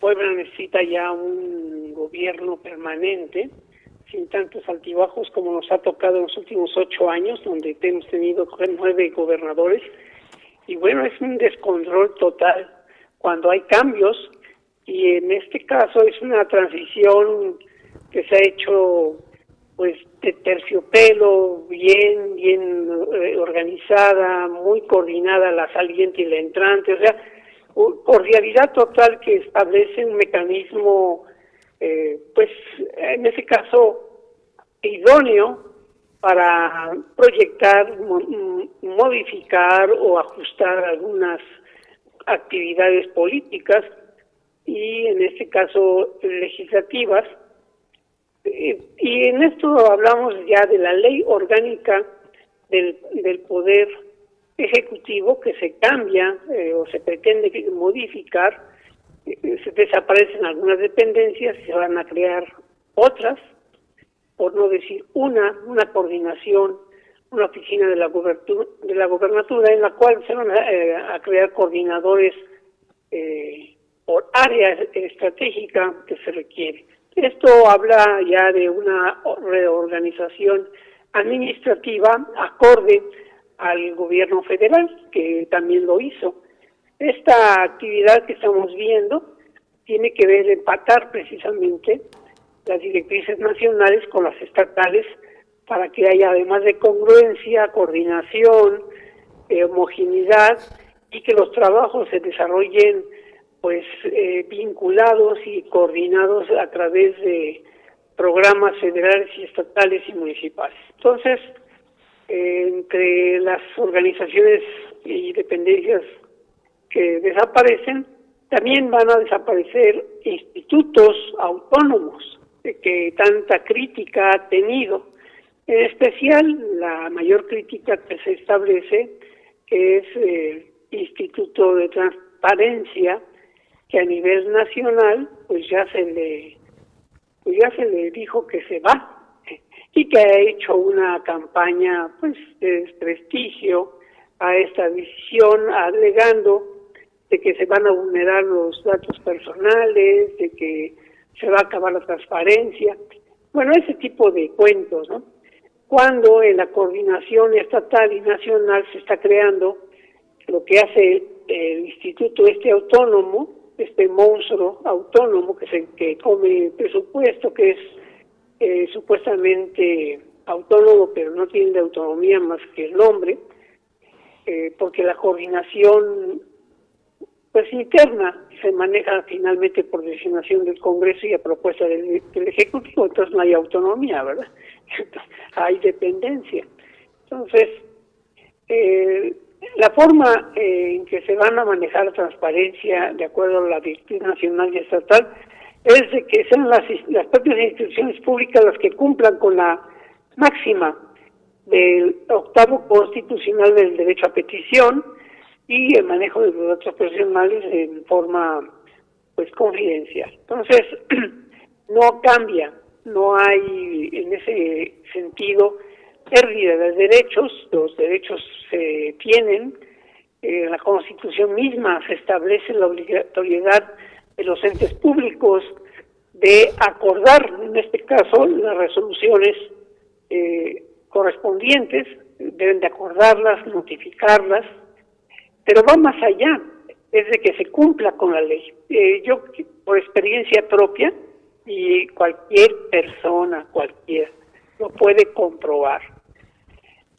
Puebla necesita ya un gobierno permanente, sin tantos altibajos como nos ha tocado en los últimos 8 años, donde hemos tenido 9 gobernadores. Y bueno, es un descontrol total cuando hay cambios, y en este caso es una transición que se ha hecho pues de terciopelo, bien organizada, muy coordinada la saliente y la entrante, o sea, cordialidad total que establece un mecanismo pues en ese caso idóneo para proyectar, modificar o ajustar algunas actividades políticas y en este caso legislativas. Y en esto hablamos ya de la ley orgánica del Poder Ejecutivo, que se cambia o se pretende modificar. Se desaparecen algunas dependencias, se van a crear otras, por no decir una coordinación, una oficina de la gobernatura en la cual se van a crear coordinadores por área estratégica que se requiere. Esto habla ya de una reorganización administrativa acorde al gobierno federal, que también lo hizo. Esta actividad que estamos viendo tiene que ver empatar precisamente las directrices nacionales con las estatales para que haya, además de congruencia, coordinación, homogeneidad, y que los trabajos se desarrollen pues vinculados y coordinados a través de programas federales y estatales y municipales. Entonces, entre las organizaciones y dependencias que desaparecen, también van a desaparecer institutos autónomos que tanta crítica ha tenido. En especial, la mayor crítica que se establece es el Instituto de Transparencia, que a nivel nacional pues ya se le dijo que se va y que ha hecho una campaña pues de desprestigio a esta decisión, alegando de que se van a vulnerar los datos personales, de que se va a acabar la transparencia. Bueno, ese tipo de cuentos, ¿no? Cuando en la coordinación estatal y nacional se está creando lo que hace el instituto autónomo, este monstruo autónomo que come presupuesto, que es supuestamente autónomo, pero no tiene de autonomía más que el nombre, porque la coordinación pues interna se maneja finalmente por designación del Congreso y a propuesta del Ejecutivo, entonces no hay autonomía, ¿verdad? Hay dependencia. Entonces, la forma en que se van a manejar la transparencia de acuerdo a la directriz nacional y estatal es de que sean las propias instituciones públicas las que cumplan con la máxima del 8º constitucional del derecho a petición y el manejo de los datos personales en forma pues confidencial. Entonces, no cambia, no hay en ese sentido pérdida de derechos, los derechos se tienen, la Constitución misma se establece la obligatoriedad de los entes públicos de acordar, en este caso, las resoluciones correspondientes, deben de acordarlas, notificarlas, pero va más allá, es de que se cumpla con la ley. Yo, por experiencia propia, y cualquier persona, lo puede comprobar.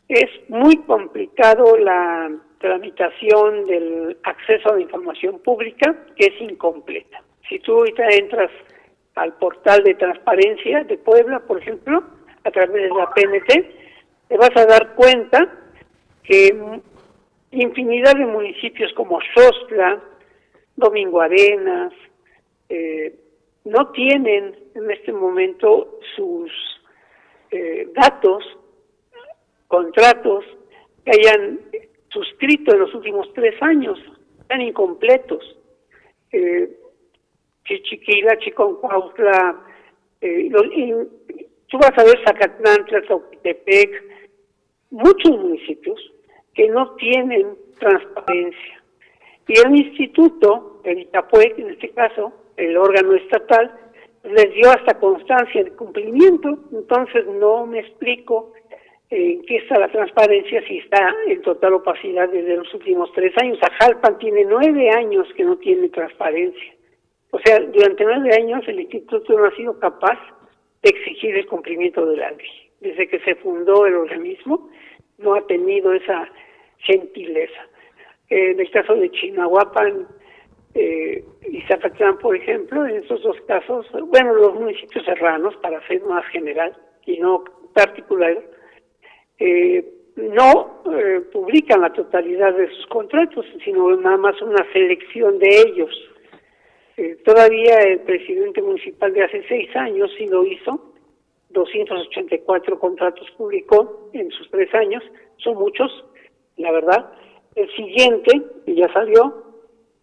Es muy complicado la tramitación del acceso a la información pública, que es incompleta. Si tú ahorita entras al portal de transparencia de Puebla, por ejemplo, a través de la PNT, te vas a dar cuenta que infinidad de municipios como Xostla, Domingo Arenas, no tienen en este momento sus datos, contratos que hayan suscrito en los últimos 3 años, están incompletos. Chichiquila, Chiconcuautla, tú vas a ver Zacatlán, Tlaxcaltepec, muchos municipios que no tienen transparencia. Y el instituto, el ITAPUEC en este caso, el órgano estatal, les dio hasta constancia de cumplimiento. Entonces no me explico en qué está la transparencia si está en total opacidad desde los últimos 3 años. Ajalpan tiene 9 años que no tiene transparencia. O sea, durante 9 años el instituto no ha sido capaz de exigir el cumplimiento de la ley. Desde que se fundó el organismo no ha tenido esa gentileza. En el caso de Chignahuapan y Zacatlán, por ejemplo, en esos 2 casos, bueno, los municipios serranos, para ser más general y no particular, no publican la totalidad de sus contratos, sino nada más una selección de ellos. Todavía el presidente municipal de hace 6 años sí lo hizo, 284 contratos publicó en sus 3 años, son muchos, la verdad. El siguiente, que ya salió,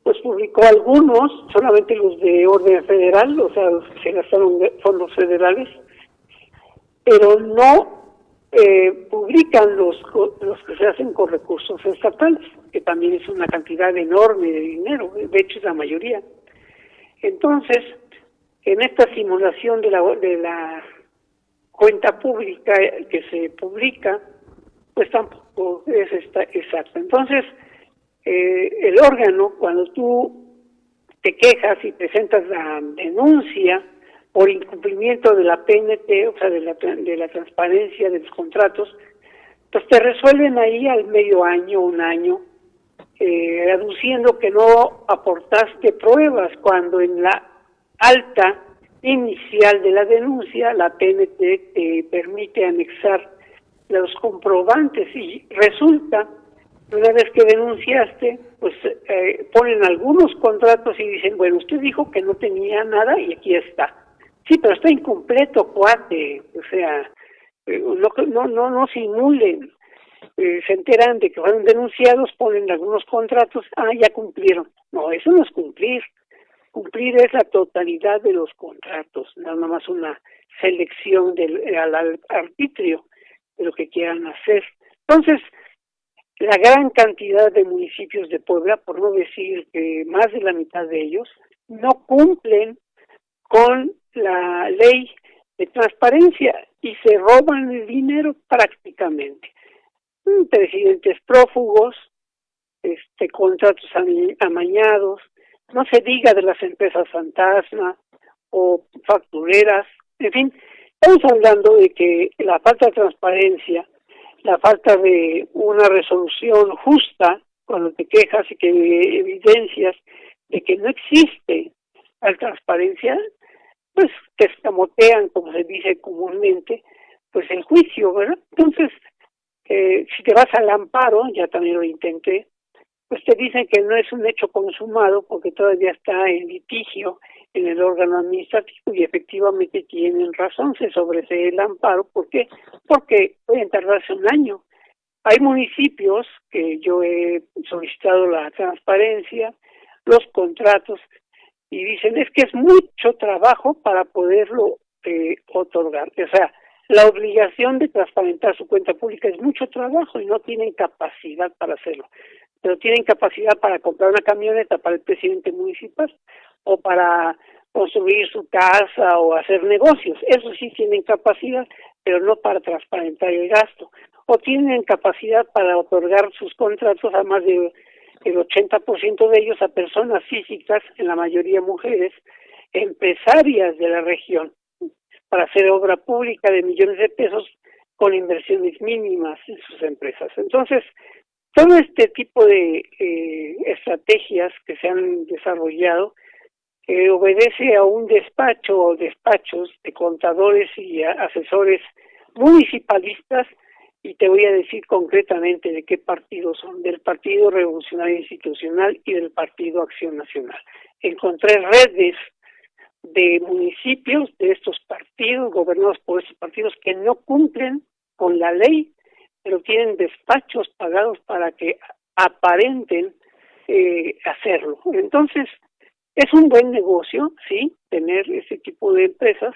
pues publicó algunos, solamente los de orden federal, o sea, los que se gastaron fondos federales, pero no publican los que se hacen con recursos estatales, que también es una cantidad enorme de dinero, de hecho es la mayoría. Entonces, en esta simulación de la cuenta pública que se publica, pues tampoco es exacta. Entonces, el órgano, cuando tú te quejas y presentas la denuncia por incumplimiento de la PNT, o sea, de la transparencia de los contratos, pues te resuelven ahí al medio año, 1 año, aduciendo que no aportaste pruebas, cuando en la alta inicial de la denuncia la PNT te permite anexar los comprobantes, y resulta que una vez que denunciaste, pues ponen algunos contratos y dicen, bueno, usted dijo que no tenía nada y aquí está. Sí, pero está incompleto, cuate, o sea, no simulen. Se enteran de que fueron denunciados, ponen algunos contratos, ya cumplieron. No, eso no es cumplir. Cumplir es la totalidad de los contratos, nada más una selección al arbitrio de lo que quieran hacer. Entonces, la gran cantidad de municipios de Puebla, por no decir que más de la mitad de ellos, no cumplen con la ley de transparencia y se roban el dinero prácticamente. Presidentes prófugos, contratos amañados, no se diga de las empresas fantasma o factureras, en fin, estamos hablando de que la falta de transparencia, la falta de una resolución justa cuando te quejas y que evidencias de que no existe la transparencia, pues te escamotean, como se dice comúnmente, pues el juicio, ¿verdad? Entonces, si te vas al amparo, ya también lo intenté, pues te dicen que no es un hecho consumado porque todavía está en litigio en el órgano administrativo, y efectivamente tienen razón, se sobresee el amparo. ¿Por qué? Porque pueden tardarse 1 año. Hay municipios que yo he solicitado la transparencia, los contratos, y dicen es que es mucho trabajo para poderlo otorgar. O sea, la obligación de transparentar su cuenta pública es mucho trabajo y no tienen capacidad para hacerlo. Pero tienen capacidad para comprar una camioneta para el presidente municipal o para construir su casa o hacer negocios. Eso sí tienen capacidad, pero no para transparentar el gasto. O tienen capacidad para otorgar sus contratos a más del 80% de ellos a personas físicas, en la mayoría mujeres, empresarias de la región, para hacer obra pública de millones de pesos con inversiones mínimas en sus empresas. Entonces, todo este tipo de estrategias que se han desarrollado obedece a un despacho o despachos de contadores y asesores municipalistas, y te voy a decir concretamente de qué partidos son: del Partido Revolucionario Institucional y del Partido Acción Nacional. Encontré redes de municipios de estos partidos, gobernados por estos partidos, que no cumplen con la ley, pero tienen despachos pagados para que aparenten hacerlo. Entonces, es un buen negocio, sí, tener ese tipo de empresas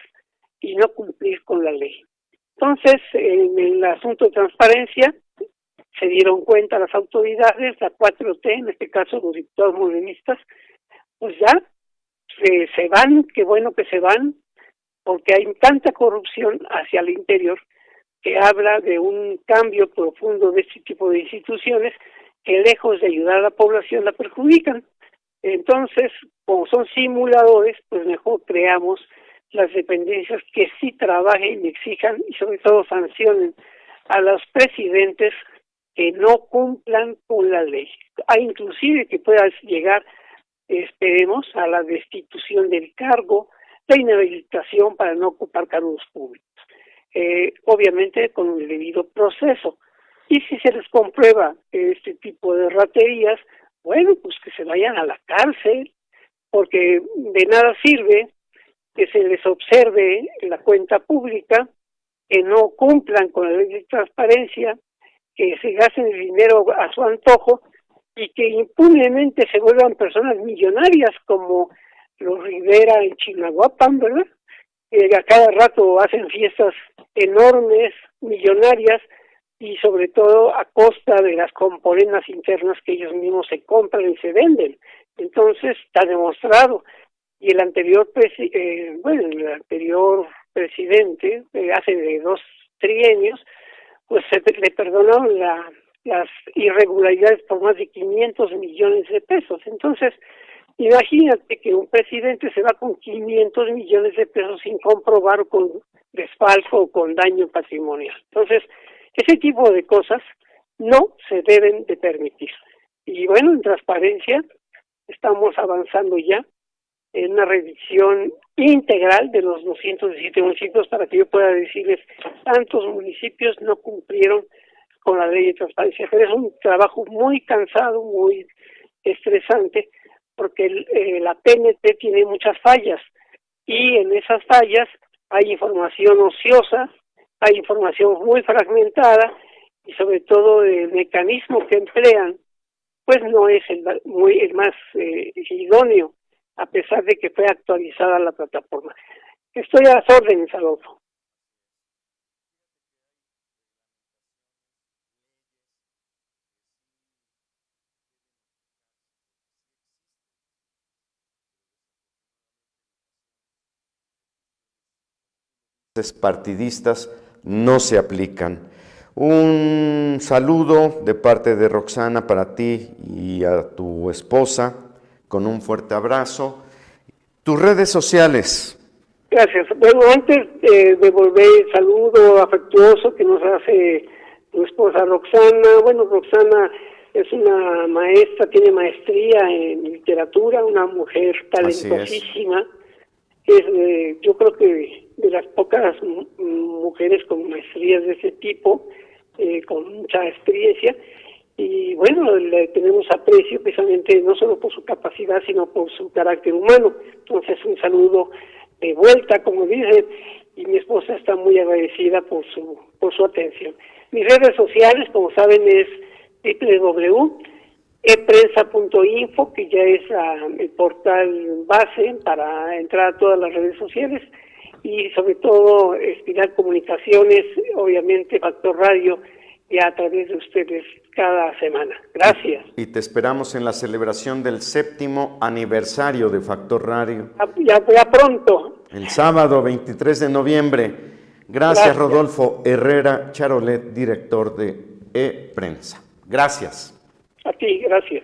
y no cumplir con la ley. Entonces, en el asunto de transparencia, se dieron cuenta las autoridades, la 4T, en este caso los diputados morenistas, pues ya se van, qué bueno que se van, porque hay tanta corrupción hacia el interior que habla de un cambio profundo de este tipo de instituciones que lejos de ayudar a la población la perjudican. Entonces, como son simuladores, pues mejor creamos las dependencias que sí trabajen y exijan y sobre todo sancionen a los presidentes que no cumplan con la ley. Hay inclusive que pueda llegar, esperemos, a la destitución del cargo, la inhabilitación para no ocupar cargos públicos. Obviamente con el debido proceso. Y si se les comprueba este tipo de raterías, bueno, pues que se vayan a la cárcel, porque de nada sirve que se les observe en la cuenta pública, que no cumplan con la ley de transparencia, que se gasten el dinero a su antojo y que impunemente se vuelvan personas millonarias como los Rivera en Chignahuapan, ¿verdad? A cada rato hacen fiestas enormes, millonarias, y sobre todo a costa de las componencias internas que ellos mismos se compran y se venden. Entonces está demostrado. Y el anterior presidente, hace de 2 trienios, pues se le perdonaron las irregularidades por más de 500 millones de pesos. Entonces, imagínate que un presidente se va con 500 millones de pesos sin comprobar, con desfalco o con daño patrimonial. Entonces, ese tipo de cosas no se deben de permitir. Y bueno, en transparencia estamos avanzando ya en una revisión integral de los 217 municipios para que yo pueda decirles tantos municipios no cumplieron con la ley de transparencia. Pero es un trabajo muy cansado, muy estresante, porque la PNT tiene muchas fallas y en esas fallas hay información ociosa, hay información muy fragmentada y sobre todo el mecanismo que emplean pues no es el más idóneo, a pesar de que fue actualizada la plataforma. Estoy a las órdenes, Adolfo.
Partidistas no se aplican. Un saludo de parte de Roxana para ti y a tu esposa, con un fuerte abrazo. Tus redes sociales.
Gracias. Bueno, antes de devolver el saludo afectuoso que nos hace tu esposa Roxana, bueno, Roxana es una maestra, tiene maestría en literatura, una mujer talentosísima. Yo creo que de las pocas mujeres con maestrías de ese tipo, con mucha experiencia, y bueno, le tenemos aprecio precisamente no solo por su capacidad, sino por su carácter humano. Entonces, un saludo de vuelta, como dicen, y mi esposa está muy agradecida por su atención. Mis redes sociales, como saben, es www.eprensa.info, que ya es el portal base para entrar a todas las redes sociales, y sobre todo Espiral Comunicaciones, obviamente Factor Radio, y a través de ustedes cada semana. Gracias.
Y te esperamos en la celebración del 7º aniversario de Factor Radio.
Ya pronto.
El sábado 23 de noviembre. Gracias. Rodolfo Herrera Charolet, director de ePrensa. Gracias.
A ti, gracias.